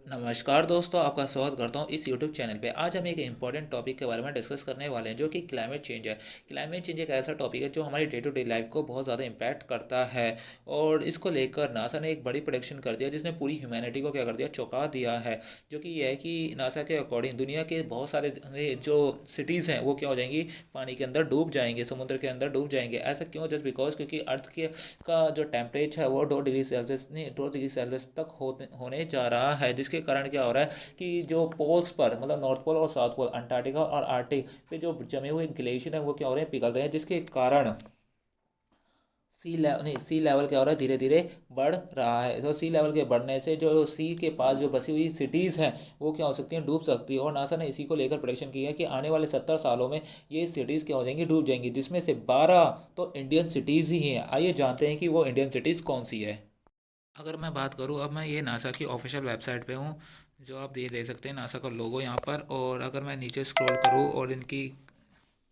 नमस्कार दोस्तों, आपका स्वागत करता हूं इस यूट्यूब चैनल पे। आज हम एक इम्पॉर्टेंट टॉपिक के बारे में डिस्कस करने वाले हैं, जो कि क्लाइमेट चेंज है। क्लाइमेट चेंज एक ऐसा टॉपिक है जो हमारी डे टू डे लाइफ को बहुत ज़्यादा इम्पैक्ट करता है। और इसको लेकर नासा ने एक बड़ी प्रोडिक्शन कर दिया, जिसने पूरी ह्यूमैनिटी को क्या कर दिया, चौंका दिया है। जो कि यह है कि नासा के अकॉर्डिंग दुनिया के बहुत सारे जो सिटीज़ हैं वो क्या हो जाएंगी, पानी के अंदर डूब जाएंगे, समुद्र के अंदर डूब जाएंगे। ऐसा क्यों? जस्ट बिकॉज क्योंकि अर्थ के का जो टेम्परेचर है वो 2 डिग्री सेल्सियस नहीं 2 डिग्री सेल्सियस तक होने जा रहा है, जिसके कारण क्या हो रहा है कि जो पोल्स पर, मतलब नॉर्थ पोल और साउथ पोल, अंटार्कटिका और आर्टिक पे जो जमे हुए ग्लेशियर हैं वो क्या हो रहे हैं, पिघल रहे हैं, जिसके कारण सी लेवल क्या हो रहा है, धीरे धीरे बढ़ रहा है। तो सी लेवल के बढ़ने से जो सी के पास जो बसी हुई सिटीज़ हैं वो क्या हो सकती हैं, डूब सकती है। और नासा ने इसी को लेकर प्रेडिक्शन की है कि आने वाले 70 सालों में ये सिटीज़ क्या हो जाएंगी, डूब जाएंगी, जिसमें से 12 तो इंडियन सिटीज़ ही हैं। आइए जानते हैं कि वो इंडियन सिटीज़ कौन सी है। अगर मैं बात करूँ, अब मैं ये नासा की ऑफिशियल वेबसाइट पे हूँ, जो आप ये देख सकते हैं नासा का लोगो यहाँ पर। और अगर मैं नीचे स्क्रॉल करूँ और इनकी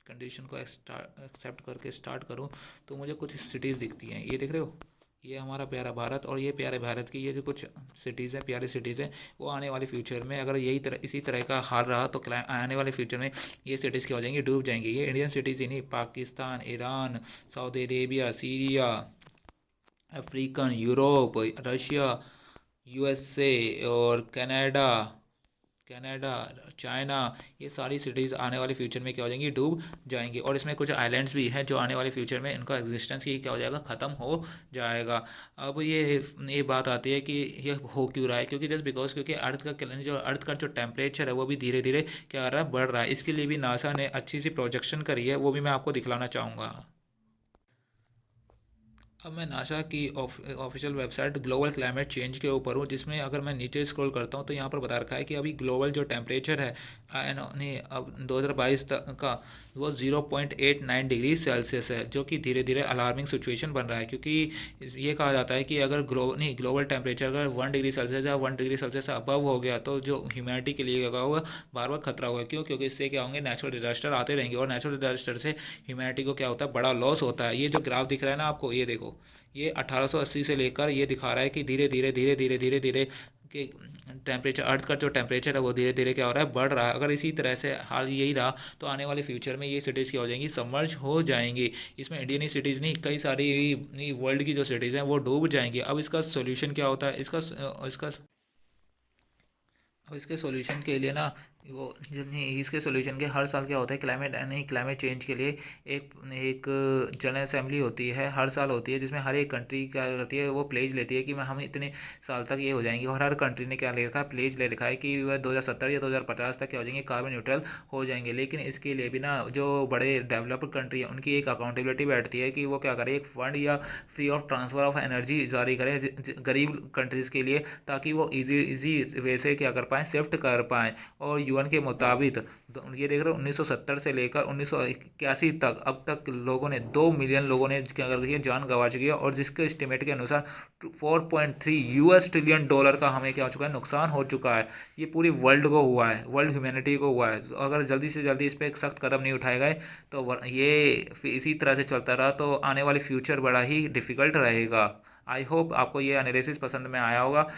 कंडीशन को एक्सेप्ट करके स्टार्ट करूँ, तो मुझे कुछ सिटीज़ दिखती हैं। ये देख रहे हो, ये हमारा प्यारा भारत, और ये प्यारे भारत की ये जो कुछ सिटीज़ हैं, प्यारी सिटीज़ हैं, वो आने वाले फ्यूचर में अगर यही तरह इसी तरह का हाल रहा तो आने वाले फ्यूचर में ये सिटीज़ क्या हो जाएंगी, डूब जाएंगी। ये इंडियन सिटीज़ ही नहीं, Pakistan, Iran, Saudi Arabia, Syria, African, Europe, Russia, USA और कनाडा, कनाडा, चाइना, ये सारी सिटीज़ आने वाले फ्यूचर में क्या हो जाएंगी, डूब जाएंगी। और इसमें कुछ आइलैंड्स भी हैं जो आने वाले फ्यूचर में इनका एग्जिस्टेंस ही क्या हो जाएगा, ख़त्म हो जाएगा। अब ये बात आती है कि ये हो क्यों रहा है, क्योंकि जस्ट बिकॉज क्योंकि अर्थ का जो टेम्परेचर है वो भी धीरे धीरे क्या कर रहा है, बढ़ रहा है। इसके लिए भी नासा ने अच्छी सी प्रोजेक्शन करी है, वो भी मैं आपको दिखलाना चाहूँगा। अब मैं नासा की official website global climate change के ऊपर हूँ, जिसमें अगर मैं नीचे स्क्रॉल करता हूँ तो यहाँ पर बता रखा है कि अभी ग्लोबल जो टेम्परेचर है नहीं, अब 2022 तक का वो 0.89 डिग्री सेल्सियस है, जो कि धीरे धीरे अलार्मिंग सिचुएशन बन रहा है। क्योंकि ये कहा जाता है कि अगर ग्लोबल टेम्परेचर अगर 1 डिग्री सेल्सियस या 1 डिग्री सेल्सियस से अबव हो गया तो जो ह्यूमैनिटी के लिए क्या होगा, बार बार खतरा होगा। क्यों? क्योंकि इससे क्या होंगे, नेचुरल डिजास्टर आते रहेंगे, और नेचुरल डिजास्टर से ह्यूमैनिटी को क्या होता है, बड़ा लॉस होता है। ये जो ग्राफ दिख रहा है ना आपको, ये देखो, ये 1880 से लेकर ये दिखा रहा है कि धीरे धीरे धीरे धीरे धीरे धीरे कि टेम्परेचर, अर्थ का जो टेम्परेचर है वो धीरे धीरे क्या हो रहा है, बढ़ रहा है। अगर इसी तरह से हाल यही रहा तो आने वाले फ्यूचर में ये सिटीज़ क्या हो जाएंगी, सबमर्ज हो जाएंगी। इसमें इंडियन ही सिटीज़ नहीं, कई सारी वर्ल्ड की जो सिटीज़ हैं वो डूब जाएंगी। अब इसका सोल्यूशन क्या होता है, इसका अब इसके सॉल्यूशन के लिए ना, वो नहीं, इसके सॉल्यूशन के हर साल क्या होता है, क्लाइमेट चेंज के लिए एक एक जनरल असेंबली होती है, हर साल होती है, जिसमें हर एक कंट्री क्या करती है, वो प्लेज लेती है कि मैं हम इतने साल तक ये हो जाएंगे। और हर कंट्री ने क्या ले रखा है, प्लेज ले रखा है कि वह 2070 या 2050 तक क्या हो जाएंगे, कार्बन न्यूट्रल हो जाएंगे। लेकिन इसके लिए भी ना जो बड़े डेवलप्ड कंट्री है उनकी एक अकाउंटेबिलिटी बैठती है कि वो क्या करें, एक फंड या free of transfer of energy जारी करें गरीब कंट्रीज़ के लिए, ताकि वो इजी इजी वे से क्या कर पाएँ, शिफ्ट कर पाएँ। और यूएन के मुताबिक ये देख रहे हो, 1970 से लेकर 1981 तक अब तक लोगों ने 2 मिलियन लोगों ने क्या कर रही है, जान गंवा चुकी है। और जिसके एस्टिमेट के अनुसार 4.3 यूएस ट्रिलियन डॉलर का हमें क्या हो चुका है, नुकसान हो चुका है। ये पूरी वर्ल्ड को हुआ है, वर्ल्ड ह्यूमैनिटी को हुआ है। अगर जल्दी से जल्दी इस पर एक सख्त कदम नहीं उठाए गए तो ये इसी तरह से चलता रहा तो आने वाली फ्यूचर बड़ा ही डिफ़िकल्ट रहेगा। आई होप आपको ये एनालिसिस पसंद में आया होगा।